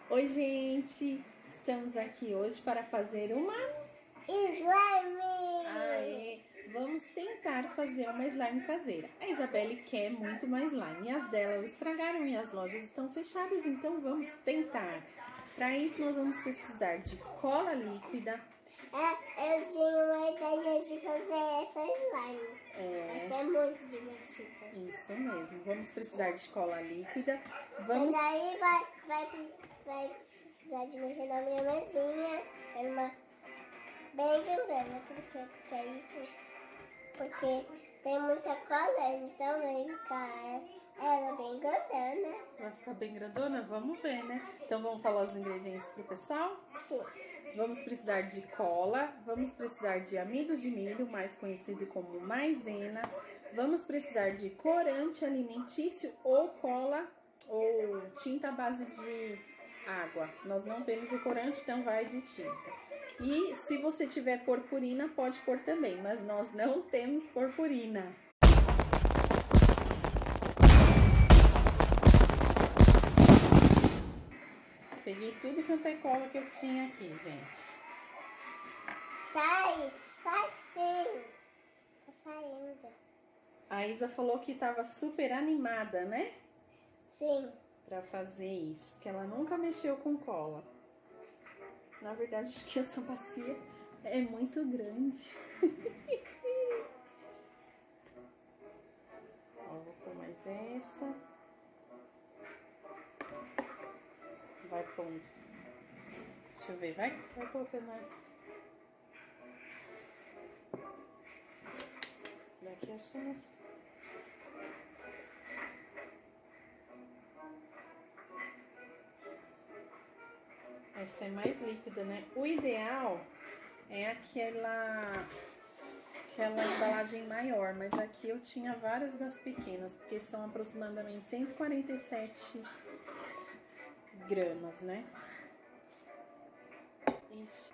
Oi, gente! Estamos aqui hoje para fazer uma slime! Aê! Vamos tentar fazer uma slime caseira. A Isabelle quer muito uma slime e as dela estragaram e as lojas estão fechadas, então vamos tentar. Para isso, nós vamos precisar de cola líquida. Eu tinha uma ideia de fazer essa slime. Essa é muito divertida. Isso mesmo. Vamos precisar de cola líquida. Mas aí vai precisar de mexer na minha mesinha. Quero uma bem grandona. Porque tem muita cola, então vai ficar ela bem grandona. Vai ficar bem grandona? Vamos ver, né? Então vamos falar os ingredientes pro pessoal? Sim. Vamos precisar de cola, vamos precisar de amido de milho, mais conhecido como maisena. Vamos precisar de corante alimentício ou cola ou tinta à base de água. Nós não temos o corante, então vai de tinta. E se você tiver purpurina, pode pôr também, mas nós não temos purpurina. Peguei tudo quanto é cola que eu tinha aqui, gente. Sai sim. Tá saindo. A Isa falou que estava super animada, né? Sim. Pra fazer isso, porque ela nunca mexeu com cola. Na verdade, acho que essa bacia é muito grande. Ó, vou pôr mais essa. Vai pondo. Deixa eu ver, vai colocando essa. Essa daqui acho que é essa. Essa é mais líquida, né? O ideal é aquela embalagem maior, mas aqui eu tinha várias das pequenas, porque são aproximadamente 147 gramas, né? Ixi.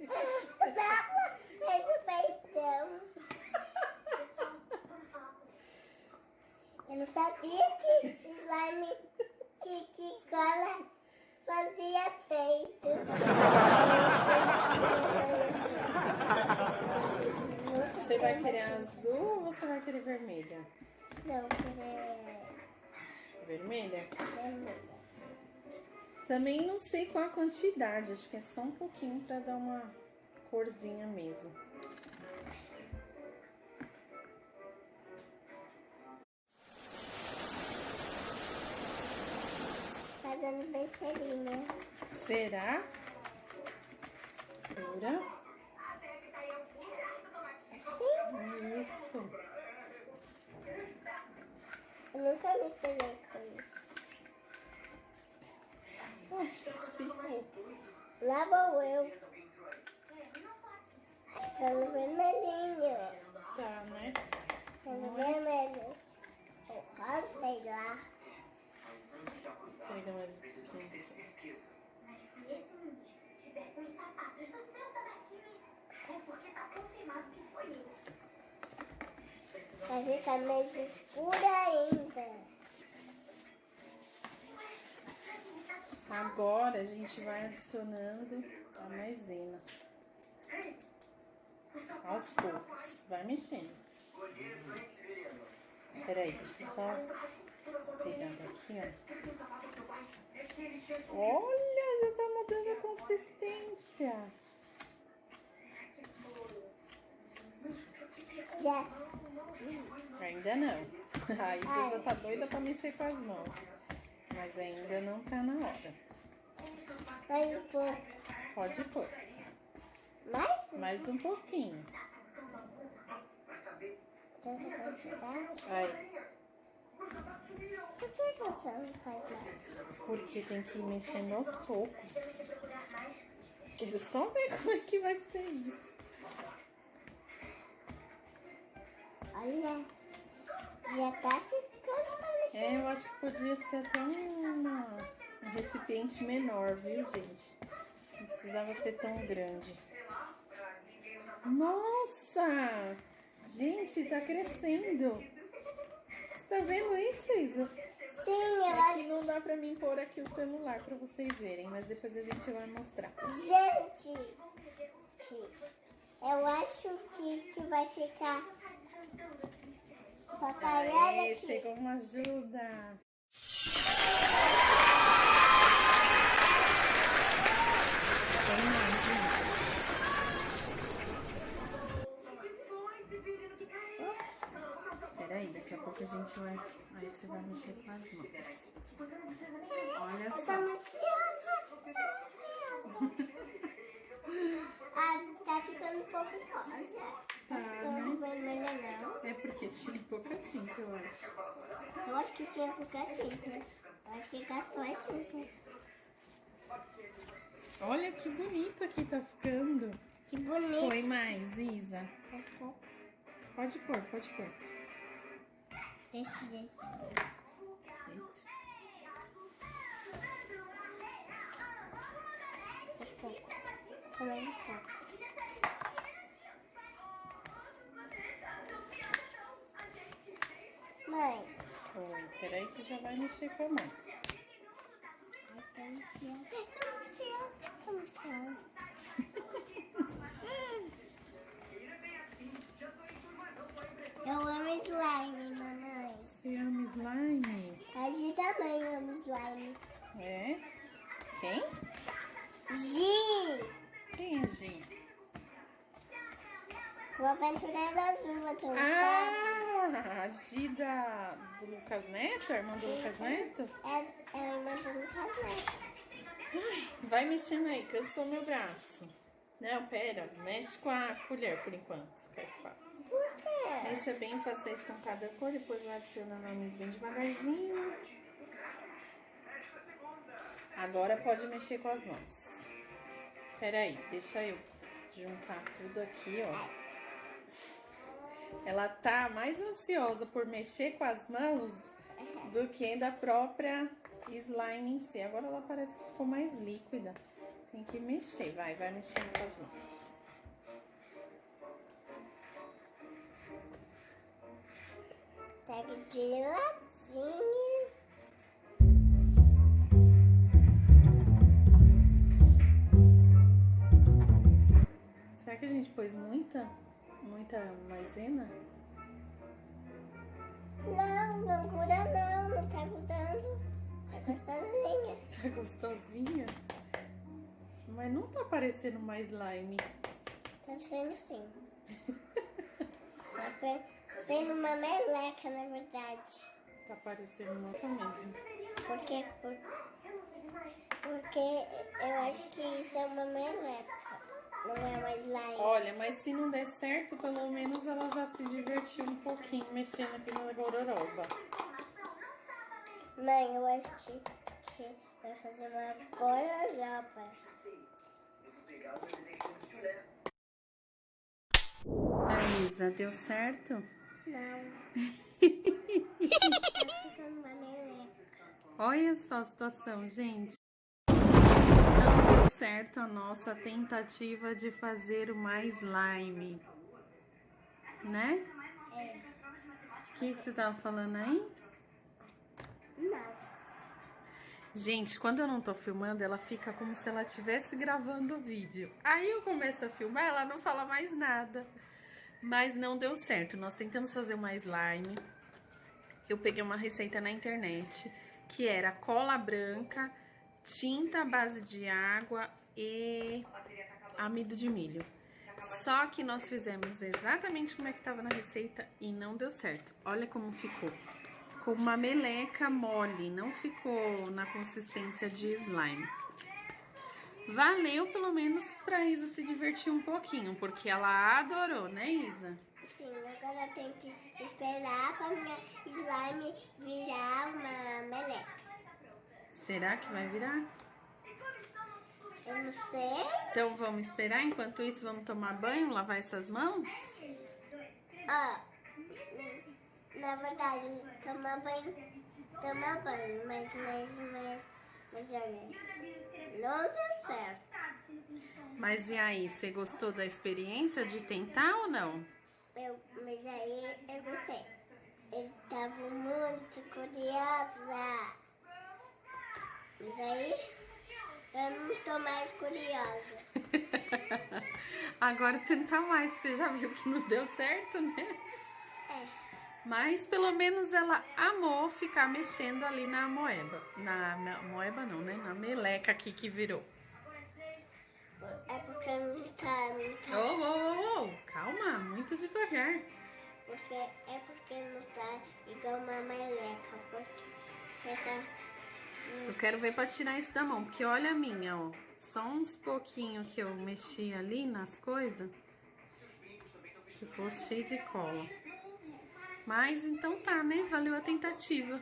Nossa, esse peitão. Eu não sabia que slime que cola fazia peito. Você vai querer azul ou você vai querer vermelha? Não, eu queria Vermelha? vermelha. Também não sei qual a quantidade, acho que é só um pouquinho pra dar uma corzinha mesmo. Fazendo besteirinha. Será? Pura? Assim? Isso. Eu nunca me ferrei com isso. Acho que espirrou. Lá vou eu. Ficando vermelhinho. Tá, né? Ficando vermelho. Ou rosa, sei lá. Pega mais um pouquinho. Mas se esse menino tiver com os sapatos do seu tabatinho, é porque tá confirmado que foi ele. Vai ficar mais escura ainda. Agora a gente vai adicionando a maisena. Aos poucos. Vai mexendo. Peraí, deixa eu só pegando aqui, ó. Olha, já tá mudando a consistência. Já. Ainda não. A Isa já tá doida pra mexer com as mãos. Mas ainda não tá na hora. Vai pôr Pode pôr. mais? Mais um pouquinho. Dessa quantidade? Aí. Por que você não faz mais? Porque tem que ir mexendo aos poucos. Quero só ver como é que vai ser isso. Olha, já tá ficando pra mexer. É, eu acho que podia ser até um recipiente menor, viu, gente? Não precisava ser tão grande. Nossa! Gente, tá crescendo. isso, Isa? Sim, eu É acho que não dá pra mim pôr aqui o celular pra vocês verem, mas depois a gente vai mostrar. Gente, eu acho que vai ficar. Papai, olha Aê, aqui. chegou uma ajuda. Tem mais, Isa? Peraí, daqui a pouco a gente vai. Aí você vai mexer com as mãos. Olha Eu tô só. ansiosa. Ah, tá ficando um pouco rosa. Tá, Não né? vermelha não. É porque tinha pouca tinta, eu acho. Eu acho que tinha pouca tinta. Eu acho que gastou a tinta. Olha que bonito que tá ficando. Que bonito. Põe mais, Isa. Pode pôr, pode pôr. Desse jeito. Eita. Como é que tá? Mãe. Oi, peraí que já vai mexer com a mão. Ai, tô ansiosa. Tô ansiosa. Eu amo slime, mamãe. Você ama slime? A Gi também ama slime. É? Quem? Gi! Quem é Gi? O aventureiro azul, você não sabe? Ah, a Gi do Lucas Neto, a irmã do Lucas Neto? É a irmã do Lucas Neto. Vai mexendo aí, cansou meu braço. Não, pera, mexe com a colher por enquanto, com a espada. Por quê? Mexa bem, faça isso com cada cor, depois vai adicionando o amido bem devagarzinho. Agora pode mexer com as mãos. Pera aí, deixa eu juntar tudo aqui, ó. Ela tá mais ansiosa por mexer com as mãos do que da própria slime em si. Agora ela parece que ficou mais líquida. Tem que mexer, vai mexendo com as mãos. Pega de ladinho. Será que a gente pôs muita maisena? Não cura não tá grudando. Tá gostosinha. Tá gostosinha? Mas não tá parecendo uma slime. Tá sendo sim. Tá sendo uma meleca, na verdade. Tá parecendo uma outra mesmo. Porque eu acho que isso é uma meleca. Não é uma slime. Olha, mas se não der certo, pelo menos ela já se divertiu um pouquinho mexendo aqui na gororoba. Mãe, eu acho que vai fazer uma gororoba. Isa, deu certo? Não. Tá ficando uma meleca. Olha só a situação, gente. Não deu certo a nossa tentativa de fazer uma slime. Né? É. O que você tava falando aí? Nada. Gente, quando eu não tô filmando, ela fica como se ela estivesse gravando o vídeo. Aí eu começo a filmar, ela não fala mais nada. Mas não deu certo. Nós tentamos fazer uma slime. Eu peguei uma receita na internet, que era cola branca, tinta à base de água e amido de milho. Só que nós fizemos exatamente como é que estava na receita e não deu certo. Olha como ficou. Ficou uma meleca mole, não ficou na consistência de slime. Valeu pelo menos pra Isa se divertir um pouquinho, porque ela adorou, né, Isa? Sim, agora eu tenho que esperar pra minha slime virar uma meleca. Será que vai virar? Eu não sei. Então vamos esperar, enquanto isso vamos tomar banho, lavar essas mãos? Ó, na verdade, tomar banho, mas olha, não deu certo. Mas e aí, você gostou da experiência de tentar ou não? Mas aí eu gostei. Ele tava muito curiosa. Mas aí eu não tô mais curiosa. Agora você não tá mais, você já viu que não deu certo, né? É, Mas pelo menos ela amou ficar mexendo ali na moeba. Na moeba não, né? Na meleca aqui que virou. é porque não tá. Calma, muito devagar. Porque não tá igual uma meleca. Porque tá. Eu quero ver pra tirar isso da mão, porque olha a minha, ó. Só uns pouquinhos que eu mexi ali nas coisas. Ficou cheio de cola. Mas então tá, né? Valeu a tentativa.